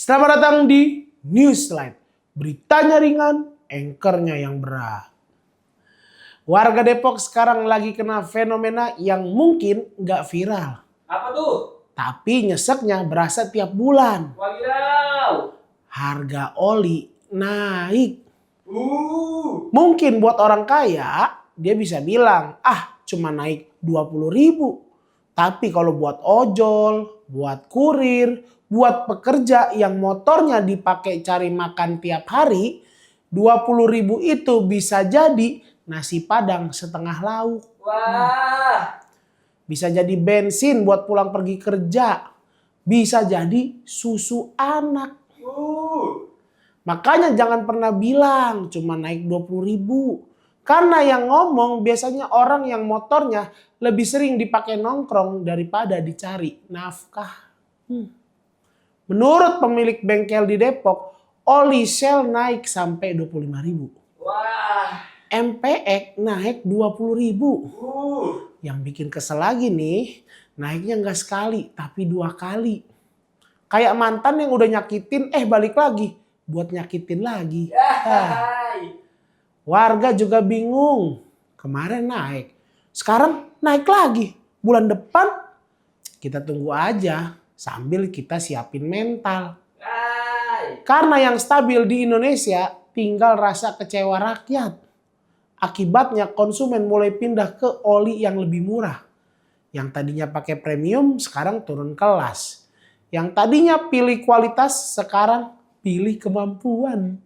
Selamat datang di Newsline. Beritanya ringan, anchornya yang berat. Warga Depok sekarang lagi kena fenomena yang mungkin nggak viral. Apa tuh? Tapi nyeseknya berasa tiap bulan. Wadidaw. Harga oli naik. Mungkin buat orang kaya, dia bisa bilang, cuma naik 20.000. Tapi kalau buat ojol, buat kurir, buat pekerja yang motornya dipakai cari makan tiap hari, 20.000 itu bisa jadi nasi padang setengah lauk. Wah. Bisa jadi bensin buat pulang pergi kerja. Bisa jadi susu anak. Makanya jangan pernah bilang cuma naik 20.000. Karena yang ngomong biasanya orang yang motornya lebih sering dipakai nongkrong daripada dicari nafkah. Menurut pemilik bengkel di Depok, oli Shell naik sampai 25.000. Wah. MPX naik 20.000. Yang bikin kesel lagi nih, naiknya nggak sekali tapi 2 kali. Kayak mantan yang udah nyakitin, balik lagi buat nyakitin lagi. Warga juga bingung. Kemarin naik, sekarang naik lagi. Bulan depan kita tunggu aja sambil kita siapin mental. Karena yang stabil di Indonesia tinggal rasa kecewa rakyat. Akibatnya konsumen mulai pindah ke oli yang lebih murah. Yang tadinya pakai premium sekarang turun kelas. Yang tadinya pilih kualitas sekarang pilih kemampuan.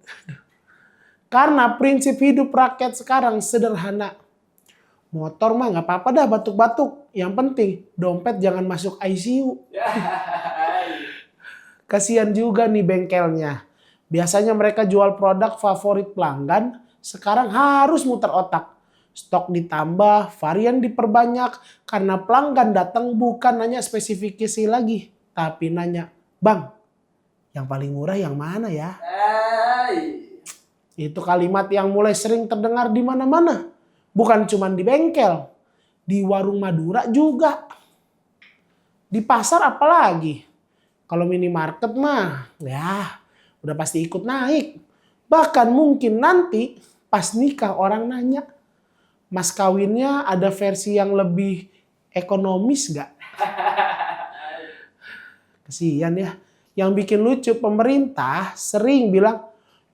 Karena prinsip hidup rakyat sekarang sederhana. Motor mah nggak apa-apa dah batuk-batuk. Yang penting dompet jangan masuk ICU. Kasihan juga nih bengkelnya. Biasanya mereka jual produk favorit pelanggan. Sekarang harus muter otak. Stok ditambah, varian diperbanyak. Karena pelanggan datang bukan nanya spesifikasi lagi. Tapi nanya, "Bang, yang paling murah yang mana ya?" Itu kalimat yang mulai sering terdengar di mana-mana. Bukan cuma di bengkel. Di warung Madura juga. Di pasar apalagi. Kalau minimarket mah, ya udah pasti ikut naik. Bahkan mungkin nanti pas nikah orang nanya, "Mas kawinnya ada versi yang lebih ekonomis gak?" Kasihan ya. Yang bikin lucu pemerintah sering bilang,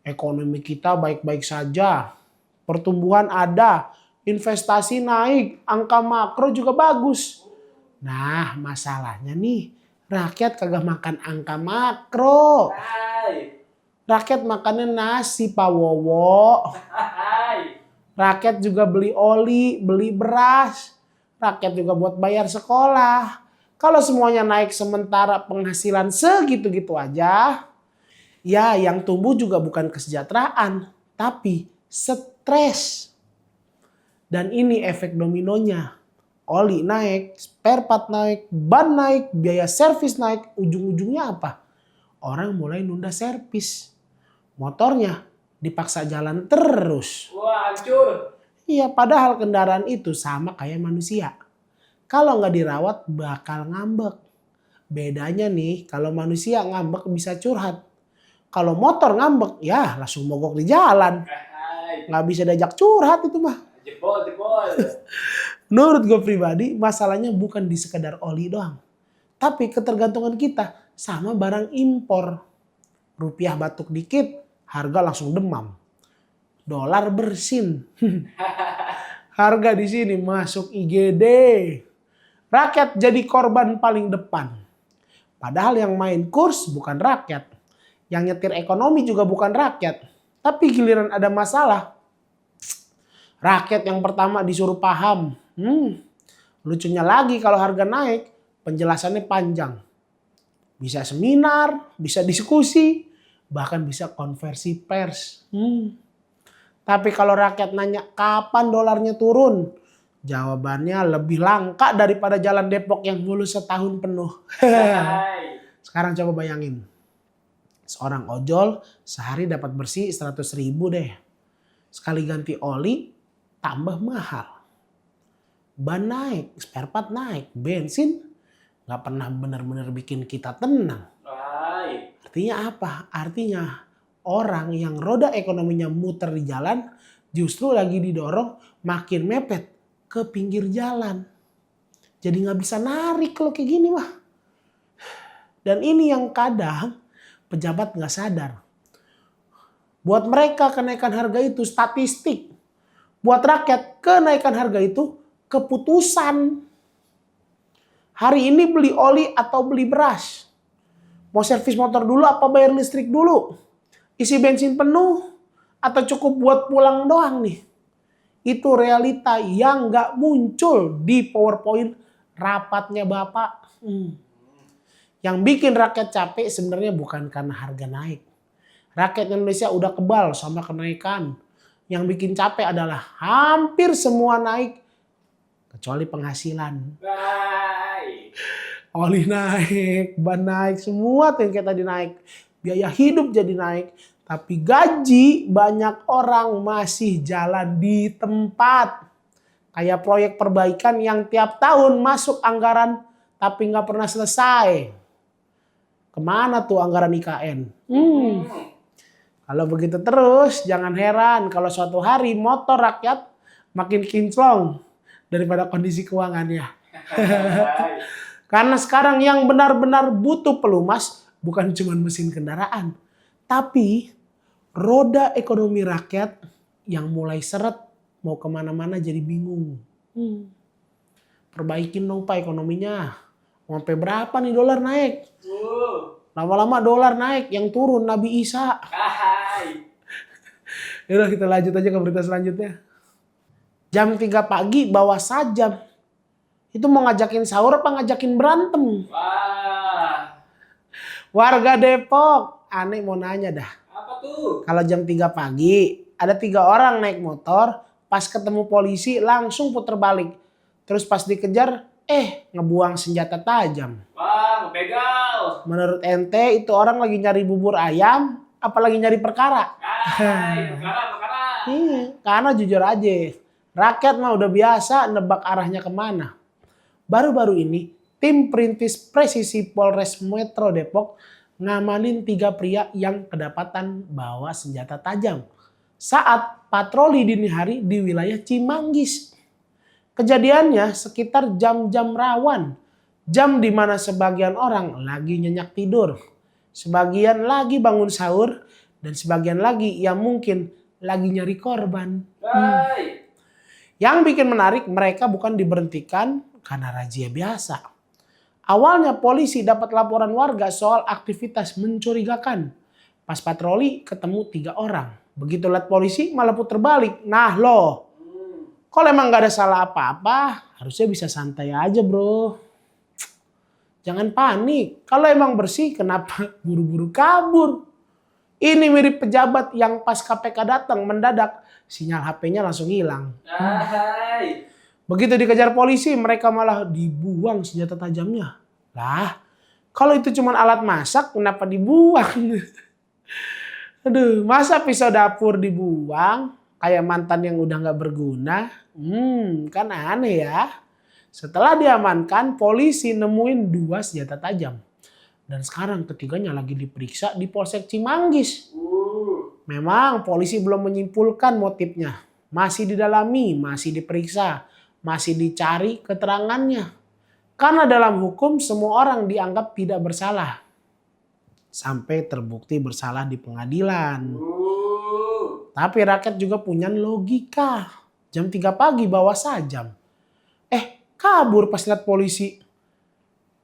ekonomi kita baik-baik saja. Pertumbuhan ada, investasi naik, angka makro juga bagus. Nah, masalahnya nih, rakyat kagak makan angka makro. Rakyat makannya nasi, Pak Wowo. Rakyat juga beli oli, beli beras. Rakyat juga buat bayar sekolah. Kalau semuanya naik sementara penghasilan segitu-gitu aja, ya yang tumbuh juga bukan kesejahteraan, tapi stres. Dan ini efek dominonya. Oli naik, spare part naik, ban naik, biaya servis naik. Ujung-ujungnya apa? Orang mulai nunda servis. Motornya dipaksa jalan terus. Wah, hancur. Iya, padahal kendaraan itu sama kayak manusia. Kalau nggak dirawat bakal ngambek. Bedanya nih, kalau manusia ngambek bisa curhat. Kalau motor ngambek, ya langsung mogok di jalan. Nggak bisa diajak curhat itu mah. Jebol. Menurut gue pribadi, masalahnya bukan di sekedar oli doang. Tapi ketergantungan kita sama barang impor. Rupiah batuk dikit, harga langsung demam. Dolar bersin. Harga di sini masuk IGD. Rakyat jadi korban paling depan. Padahal yang main kurs bukan rakyat. Yang nyetir ekonomi juga bukan rakyat. Tapi giliran ada masalah, rakyat yang pertama disuruh paham. Lucunya lagi kalau harga naik, penjelasannya panjang. Bisa seminar, bisa diskusi, bahkan bisa konversi pers. Tapi kalau rakyat nanya kapan dolarnya turun, jawabannya lebih langka daripada jalan Depok yang mulus setahun penuh. Sekarang coba bayangin. Seorang ojol sehari dapat bersih 100.000 deh. Sekali ganti oli tambah mahal. Ban naik, spare part naik, bensin gak pernah benar-benar bikin kita tenang. Artinya apa? Artinya orang yang roda ekonominya muter di jalan justru lagi didorong makin mepet ke pinggir jalan. Jadi nggak bisa narik kalau kayak gini mah. Dan ini yang kadang pejabat nggak sadar. Buat mereka kenaikan harga itu statistik. Buat rakyat kenaikan harga itu keputusan. Hari ini beli oli atau beli beras. Mau servis motor dulu apa bayar listrik dulu? Isi bensin penuh atau cukup buat pulang doang nih? Itu realita yang nggak muncul di PowerPoint rapatnya Bapak. Yang bikin rakyat capek sebenarnya bukan karena harga naik. Rakyat Indonesia udah kebal sama kenaikan. Yang bikin capek adalah hampir semua naik kecuali penghasilan. Baik. Oli naik, ban naik, semua tuh yang kayak tadi naik. Biaya hidup jadi naik. Tapi gaji banyak orang masih jalan di tempat. Kayak proyek perbaikan yang tiap tahun masuk anggaran tapi nggak pernah selesai. Kemana tuh anggaran IKN? Kalau begitu terus jangan heran kalau suatu hari motor rakyat makin kinclong daripada kondisi keuangannya. Baik. Karena sekarang yang benar-benar butuh pelumas bukan cuma mesin kendaraan. Tapi roda ekonomi rakyat yang mulai seret mau kemana-mana jadi bingung. Perbaikin dong Pak ekonominya. Sampai berapa nih dolar naik? Lama-lama dolar naik yang turun Nabi Isa. Baik. Yaudah kita lanjut aja ke berita selanjutnya. Jam 3 pagi bawa sajam. Itu mau ngajakin sahur apa ngajakin berantem? Wah. Warga Depok, aneh mau nanya dah. Apa tuh? Kalau jam 3 pagi, ada 3 orang naik motor, pas ketemu polisi langsung puter balik. Terus pas dikejar, ngebuang senjata tajam. Wah, ngebegal. Menurut ente itu orang lagi nyari bubur ayam, apalagi nyari perkara? Baik. Perkara. Iya, karena jujur aja, rakyat mah udah biasa nebak arahnya kemana. Baru-baru ini, tim perintis presisi Polres Metro Depok ngamanin 3 pria yang kedapatan bawa senjata tajam saat patroli dini hari di wilayah Cimanggis. Kejadiannya sekitar jam-jam rawan, jam di mana sebagian orang lagi nyenyak tidur, sebagian lagi bangun sahur, dan sebagian lagi yang mungkin lagi nyari korban. Baik. Yang bikin menarik, mereka bukan diberhentikan karena razia biasa. Awalnya polisi dapat laporan warga soal aktivitas mencurigakan. Pas patroli ketemu 3 orang. Begitu lihat polisi malah puter balik. Nah loh, kalau emang gak ada salah apa-apa, harusnya bisa santai aja bro. Jangan panik. Kalau emang bersih, kenapa buru-buru kabur? Ini mirip pejabat yang pas KPK datang mendadak, sinyal HP-nya langsung hilang. Baik. Begitu dikejar polisi, mereka malah dibuang senjata tajamnya. Lah, kalau itu cuma alat masak, kenapa dibuang? Aduh, masa pisau dapur dibuang? Kayak mantan yang udah gak berguna? Kan aneh ya. Setelah diamankan, polisi nemuin 2 senjata tajam. Dan sekarang ketiganya lagi diperiksa di Polsek Cimanggis. Memang polisi belum menyimpulkan motifnya. Masih didalami, masih diperiksa. Masih dicari keterangannya. Karena dalam hukum semua orang dianggap tidak bersalah. Sampai terbukti bersalah di pengadilan. Tapi rakyat juga punya logika. Jam 3 pagi bawa sajam. Kabur pas lihat polisi.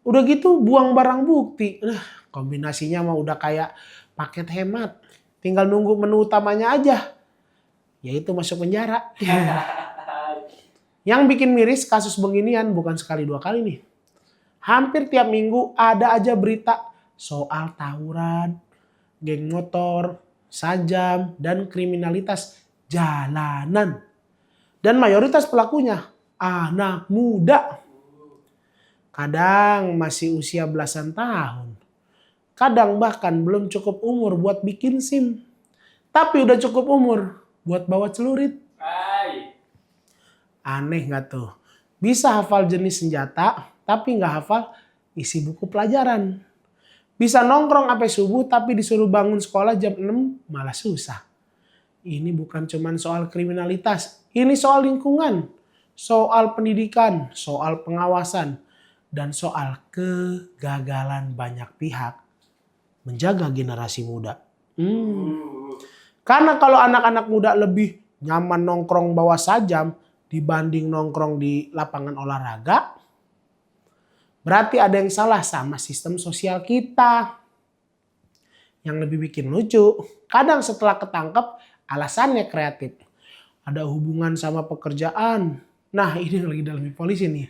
Udah gitu buang barang bukti. Kombinasinya mah udah kayak paket hemat. Tinggal nunggu menu utamanya aja. Yaitu masuk penjara. Yang bikin miris kasus beginian bukan sekali 2 kali nih. Hampir tiap minggu ada aja berita soal tawuran, geng motor, sajam, dan kriminalitas jalanan. Dan mayoritas pelakunya anak muda. Kadang masih usia belasan tahun. Kadang bahkan belum cukup umur buat bikin SIM. Tapi udah cukup umur buat bawa celurit. Baik. Aneh gak tuh? Bisa hafal jenis senjata, tapi gak hafal isi buku pelajaran. Bisa nongkrong sampai subuh tapi disuruh bangun sekolah jam 6 malah susah. Ini bukan cuma soal kriminalitas, ini soal lingkungan, soal pendidikan, soal pengawasan, dan soal kegagalan banyak pihak menjaga generasi muda. Karena kalau anak-anak muda lebih nyaman nongkrong bawa sajam dibanding nongkrong di lapangan olahraga, berarti ada yang salah sama sistem sosial kita. Yang lebih bikin lucu, kadang setelah ketangkep alasannya kreatif. Ada hubungan sama pekerjaan. Nah, ini yang lagi dalam polisi nih.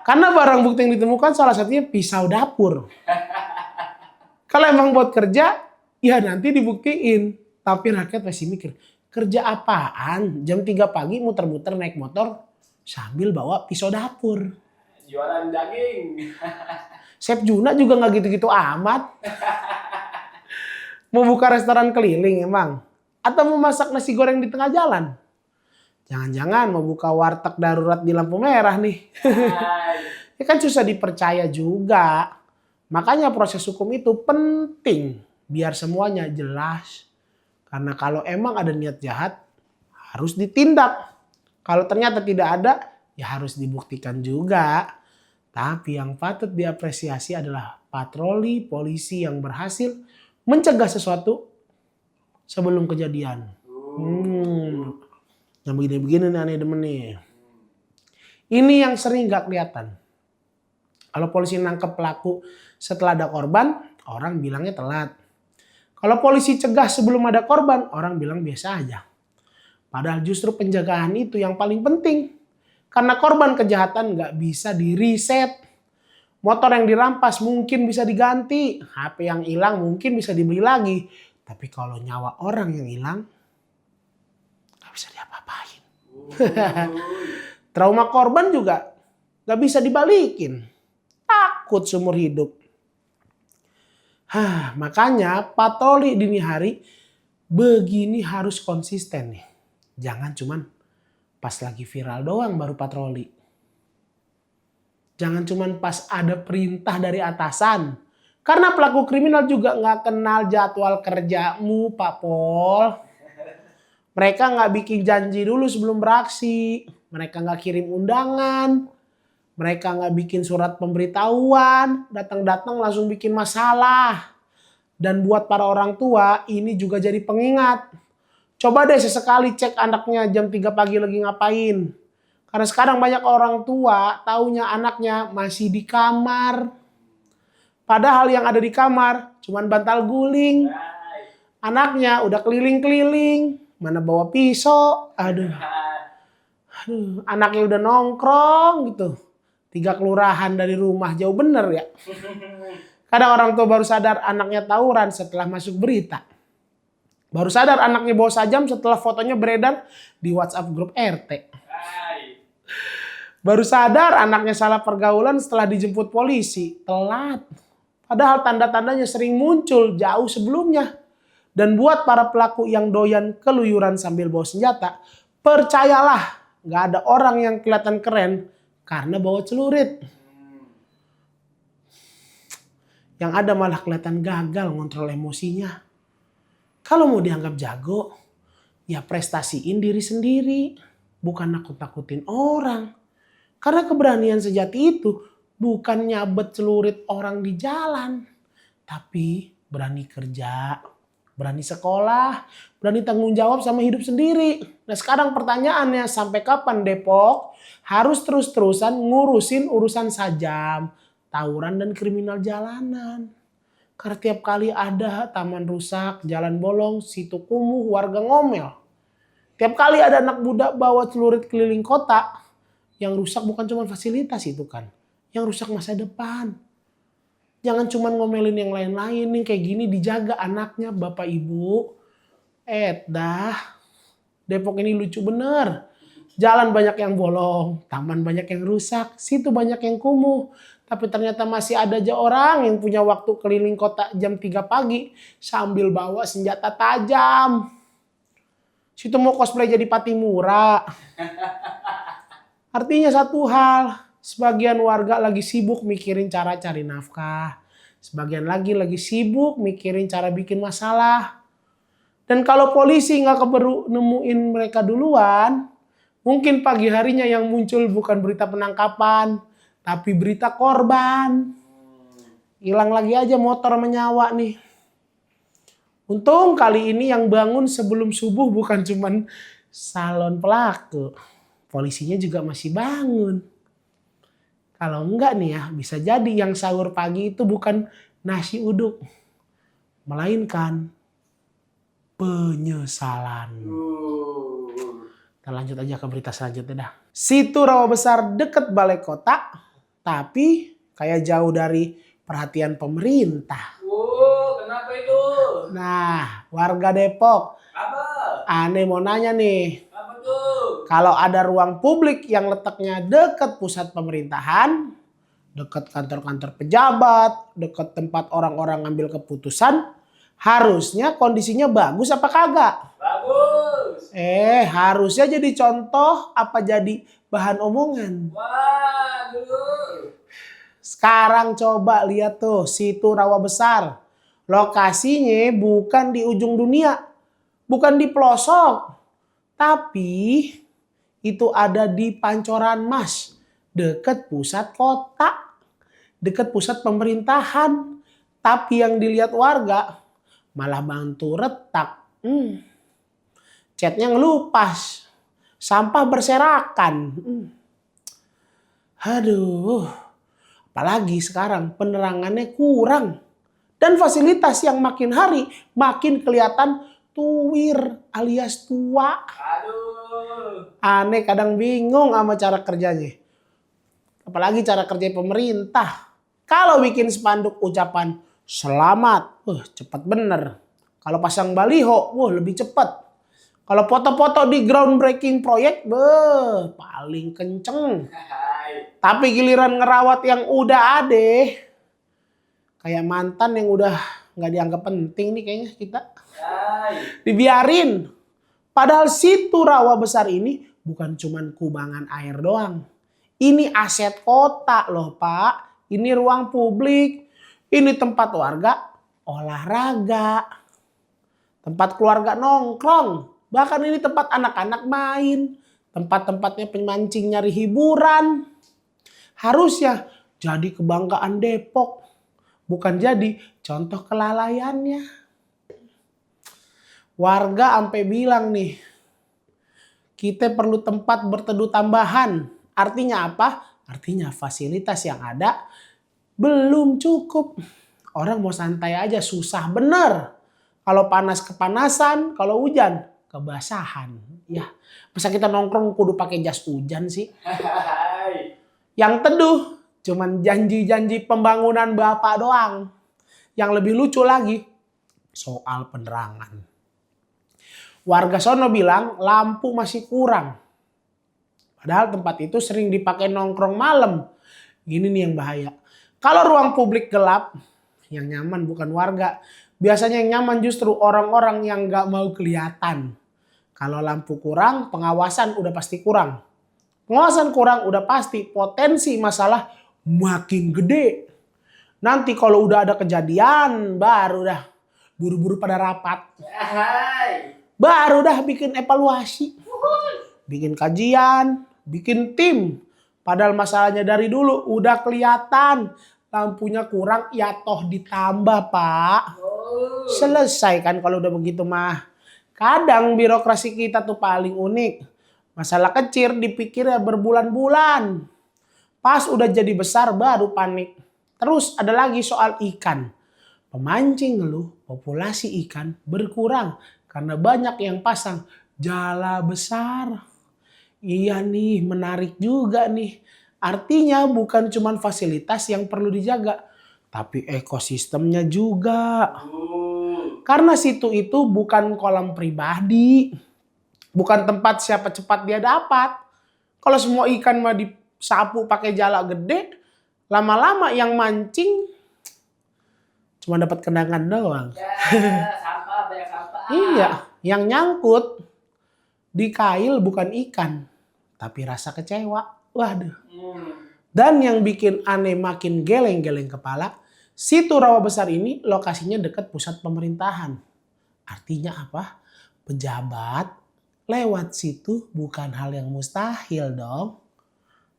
Karena barang bukti yang ditemukan salah satunya pisau dapur. Kalau emang buat kerja, ya nanti dibuktiin. Tapi rakyat masih mikir, kerja apaan? Jam 3 pagi muter-muter naik motor sambil bawa pisau dapur. Jualan daging. Chef Juna juga nggak gitu-gitu amat. Mau buka restoran keliling emang? Atau mau masak nasi goreng di tengah jalan? Jangan-jangan mau buka warteg darurat di lampu merah nih. Ya kan susah dipercaya juga. Makanya proses hukum itu penting biar semuanya jelas. Karena kalau emang ada niat jahat harus ditindak. Kalau ternyata tidak ada ya harus dibuktikan juga. Tapi yang patut diapresiasi adalah patroli polisi yang berhasil mencegah sesuatu sebelum kejadian. Yang begini-begini nih aneh demen nih. Ini yang sering gak kelihatan. Kalau polisi nangkep pelaku setelah ada korban, orang bilangnya telat. Kalau polisi cegah sebelum ada korban, orang bilang biasa aja. Padahal justru penjagaan itu yang paling penting. Karena korban kejahatan gak bisa di-reset. Motor yang dirampas mungkin bisa diganti. HP yang hilang mungkin bisa dibeli lagi. Tapi kalau nyawa orang yang hilang, gak bisa diapa-apain. Trauma korban juga gak bisa dibalikin. Takut seumur hidup. Makanya patroli dini hari begini harus konsisten nih. Jangan cuman pas lagi viral doang baru patroli. Jangan cuman pas ada perintah dari atasan. Karena pelaku kriminal juga nggak kenal jadwal kerjamu, Pak Pol. Mereka nggak bikin janji dulu sebelum beraksi. Mereka nggak kirim undangan. Mereka nggak bikin surat pemberitahuan. Datang-datang langsung bikin masalah. Dan buat para orang tua ini juga jadi pengingat. Coba deh sesekali cek anaknya jam 3 pagi lagi ngapain. Karena sekarang banyak orang tua taunya anaknya masih di kamar. Padahal yang ada di kamar cuman bantal guling. Anaknya udah keliling-keliling. Mana bawa pisau. Aduh, anaknya udah nongkrong gitu. 3 kelurahan dari rumah, jauh bener ya. Kadang orang tua baru sadar anaknya tawuran setelah masuk berita. Baru sadar anaknya bawa sajam setelah fotonya beredar di WhatsApp grup RT. Baru sadar anaknya salah pergaulan setelah dijemput polisi. Telat. Padahal tanda-tandanya sering muncul jauh sebelumnya. Dan buat para pelaku yang doyan keluyuran sambil bawa senjata, percayalah gak ada orang yang kelihatan keren karena bawa celurit. Yang ada malah kelihatan gagal ngontrol emosinya. Kalau mau dianggap jago, ya prestasiin diri sendiri. Bukan nakut-nakutin orang. Karena keberanian sejati itu bukan nyabet celurit orang di jalan. Tapi berani kerja, berani sekolah, berani tanggung jawab sama hidup sendiri. Nah sekarang pertanyaannya, sampai kapan Depok harus terus-terusan ngurusin urusan sajam, tawuran dan kriminal jalanan? Karena tiap kali ada taman rusak, jalan bolong, situ kumuh, warga ngomel. Tiap kali ada anak muda bawa celurit keliling kota, yang rusak bukan cuma fasilitas itu kan. Yang rusak masa depan. Jangan cuma ngomelin yang lain-lain nih, kayak gini dijaga anaknya, Bapak Ibu. Dah, Depok ini lucu bener. Jalan banyak yang bolong, taman banyak yang rusak, situ banyak yang kumuh. Tapi ternyata masih ada aja orang yang punya waktu keliling kota jam 3 pagi sambil bawa senjata tajam. Situ mau cosplay jadi Patimura. Artinya satu hal, sebagian warga lagi sibuk mikirin cara cari nafkah. Sebagian lagi sibuk mikirin cara bikin masalah. Dan kalau polisi nggak keburu nemuin mereka duluan, mungkin pagi harinya yang muncul bukan berita penangkapan, tapi berita korban. Hilang lagi aja motor sama nyawa nih. Untung kali ini yang bangun sebelum subuh bukan cuman salon pelaku. Polisinya juga masih bangun. Kalau enggak nih ya, bisa jadi yang sahur pagi itu bukan nasi uduk, melainkan penyesalan. Kita lanjut aja ke berita selanjutnya dah. Situ rawa besar deket balai kota, tapi kayak jauh dari perhatian pemerintah. Kenapa itu? Nah, warga Depok, Apa? aneh mau nanya nih. Apa tuh? Kalau ada ruang publik yang letaknya dekat pusat pemerintahan, dekat kantor-kantor pejabat, dekat tempat orang-orang ngambil keputusan, harusnya kondisinya bagus apa kagak? Bagus. Harusnya jadi contoh apa jadi bahan omongan? Wah, dulu. Sekarang coba lihat tuh, situ rawa besar. Lokasinya bukan di ujung dunia, bukan di pelosok, tapi itu ada di Pancoran Mas, dekat pusat kota, dekat pusat pemerintahan. Tapi yang dilihat warga malah bantu retak. Catnya ngelupas, sampah berserakan. Aduh, apalagi sekarang penerangannya kurang. Dan fasilitas yang makin hari makin kelihatan tuwir alias tua. Aduh. Aneh, kadang bingung sama cara kerjanya. Apalagi cara kerja pemerintah. Kalau bikin spanduk ucapan selamat, cepat bener. Kalau pasang baliho, lebih cepat. Kalau foto-foto di groundbreaking proyek, paling kenceng. Hai. Tapi giliran ngerawat yang udah ada, kayak mantan yang udah nggak dianggap penting nih kayaknya kita. Hai. Dibiarin. Padahal situ rawa besar ini bukan cuman kubangan air doang. Ini aset kota loh Pak. Ini ruang publik. Ini tempat warga olahraga. Tempat keluarga nongkrong. Bahkan ini tempat anak-anak main. Tempat-tempatnya pemancing nyari hiburan. Harusnya jadi kebanggaan Depok. Bukan jadi contoh kelalaiannya. Warga sampai bilang nih, kita perlu tempat berteduh tambahan. Artinya apa? Artinya fasilitas yang ada belum cukup. Orang mau santai aja susah bener. Kalau panas kepanasan, kalau hujan kebasahan. Ya, masa kita nongkrong kudu pakai jas hujan sih? Hai. Yang teduh cuman janji-janji pembangunan Bapak doang. Yang lebih lucu lagi soal penerangan. Warga sono bilang lampu masih kurang. Padahal tempat itu sering dipakai nongkrong malam. Gini nih yang bahaya. Kalau ruang publik gelap, yang nyaman bukan warga. Biasanya yang nyaman justru orang-orang yang gak mau kelihatan. Kalau lampu kurang, pengawasan udah pasti kurang. Pengawasan kurang udah pasti potensi masalah makin gede. Nanti kalau udah ada kejadian, baru dah buru-buru pada rapat. Hai. Baru dah bikin evaluasi. Bikin kajian, bikin tim. Padahal masalahnya dari dulu udah kelihatan. Lampunya kurang, ya toh ditambah Pak. Selesai kan kalau udah begitu mah. Kadang birokrasi kita tuh paling unik. Masalah kecil dipikirnya berbulan-bulan. Pas udah jadi besar baru panik. Terus ada lagi soal ikan. Pemancing ngeluh populasi ikan berkurang karena banyak yang pasang jala besar. Iya nih, menarik juga nih. Artinya bukan cuma fasilitas yang perlu dijaga, tapi ekosistemnya juga. Karena situ itu bukan kolam pribadi. Bukan tempat siapa cepat dia dapat. Kalau semua ikan mah disapu pakai jala gede, lama-lama yang mancing cuma dapat kenangan doang. Ya, sampah, banyak sampah. Iya, yang nyangkut di kail bukan ikan, tapi rasa kecewa. Waduh. Dan yang bikin aneh makin geleng-geleng kepala, Situ Rawa Besar ini lokasinya dekat pusat pemerintahan. Artinya apa? Pejabat lewat situ bukan hal yang mustahil dong.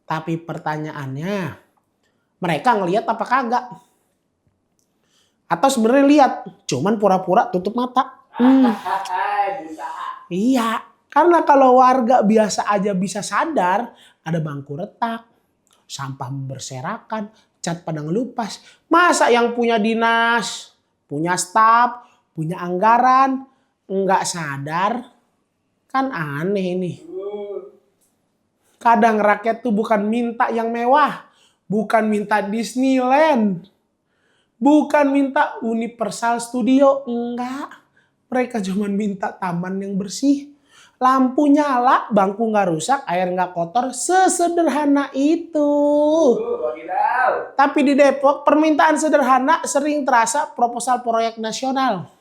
Tapi pertanyaannya, mereka ngelihat apa kagak? Atau sebenarnya lihat, cuman pura-pura tutup mata. Hai, buta. Iya, karena kalau warga biasa aja bisa sadar, ada bangku retak, sampah berserakan, cat pada ngelupas. Masa yang punya dinas, punya staf, punya anggaran, nggak sadar? Kan aneh ini. Kadang rakyat tuh bukan minta yang mewah, bukan minta Disneyland, bukan minta Universal Studio, enggak. Mereka cuma minta taman yang bersih, lampu nyala, bangku nggak rusak, air nggak kotor, sesederhana itu. Wadidaw. Tapi di Depok permintaan sederhana sering terasa proposal proyek nasional.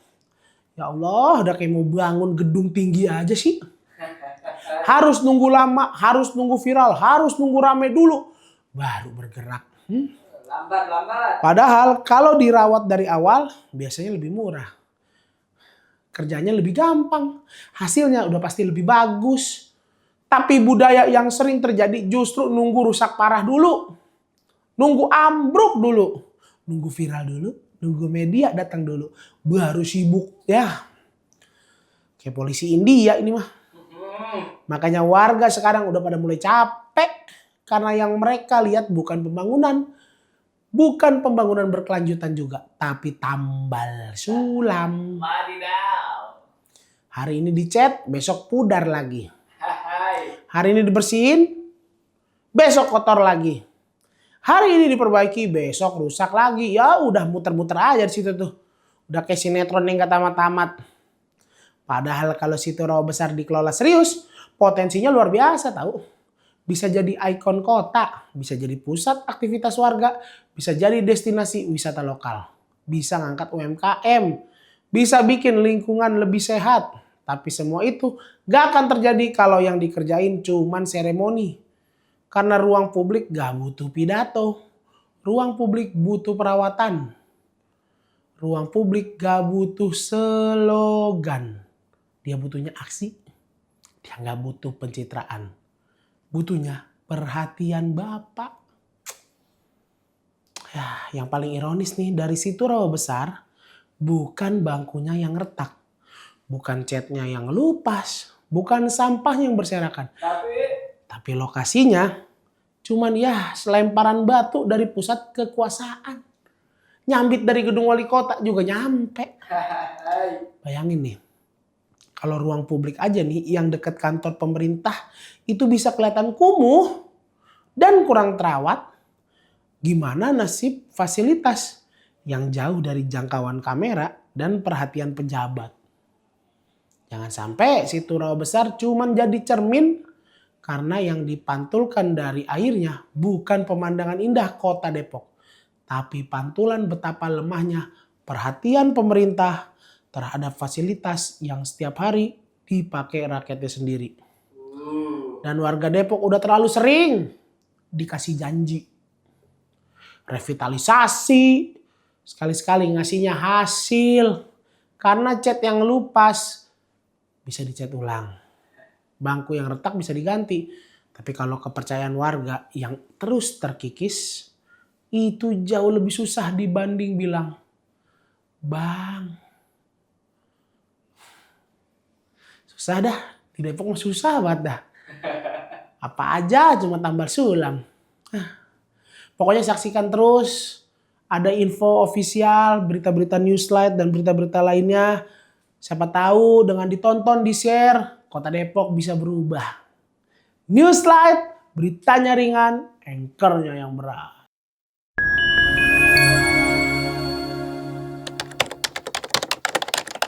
Ya Allah, udah kayak mau bangun gedung tinggi aja sih. Harus nunggu lama, harus nunggu viral, harus nunggu rame dulu, baru bergerak. Lambat. Padahal kalau dirawat dari awal biasanya lebih murah. Kerjanya lebih gampang, hasilnya udah pasti lebih bagus. Tapi budaya yang sering terjadi justru nunggu rusak parah dulu. Nunggu ambruk dulu. Nunggu viral dulu, nunggu media datang dulu. Baru sibuk ya. Kayak polisi India ini mah. Makanya warga sekarang udah pada mulai capek. Karena yang mereka lihat bukan pembangunan. Bukan pembangunan berkelanjutan juga. Tapi tambal sulam. Wadidaw. Hari ini dicat, besok pudar lagi. Hai. Hari ini dibersihin, besok kotor lagi. Hari ini diperbaiki, besok rusak lagi. Ya udah muter-muter aja di situ tuh. Udah kayak sinetron yang gak tamat-tamat. Padahal kalau situ Rawa Besar dikelola serius, potensinya luar biasa tahu. Bisa jadi ikon kota, bisa jadi pusat aktivitas warga, bisa jadi destinasi wisata lokal. Bisa ngangkat UMKM, bisa bikin lingkungan lebih sehat. Tapi semua itu gak akan terjadi kalau yang dikerjain cuman seremoni. Karena ruang publik gak butuh pidato. Ruang publik butuh perawatan. Ruang publik gak butuh slogan. Dia butuhnya aksi. Dia gak butuh pencitraan. Butuhnya perhatian Bapak. Ya, yang paling ironis nih dari situ Rawa Besar, bukan bangkunya yang retak. Bukan catnya yang lupas. Bukan sampahnya yang berserakan. Tapi lokasinya cuman ya selemparan batu dari pusat kekuasaan. Nyambit dari gedung wali kota juga nyampe. Bayangin nih. Kalau ruang publik aja nih yang dekat kantor pemerintah itu bisa kelihatan kumuh dan kurang terawat. Gimana nasib fasilitas yang jauh dari jangkauan kamera dan perhatian pejabat. Jangan sampai situ Rawa Besar cuman jadi cermin karena yang dipantulkan dari airnya bukan pemandangan indah kota Depok. Tapi pantulan betapa lemahnya perhatian pemerintah terhadap fasilitas yang setiap hari dipakai rakyatnya sendiri. Dan warga Depok udah terlalu sering dikasih janji. Revitalisasi, sekali-sekali ngasihnya hasil. Karena cat yang lupas bisa dicat ulang. Bangku yang retak bisa diganti. Tapi kalau kepercayaan warga yang terus terkikis, itu jauh lebih susah dibanding bilang, Bang, susah dah, di Depok mah susah banget dah. Apa aja cuma tambal sulam. Pokoknya saksikan terus, ada info ofisial, berita-berita newslight dan berita-berita lainnya. Siapa tahu dengan ditonton, di-share, kota Depok bisa berubah. Newslight, beritanya ringan, anchornya yang berat.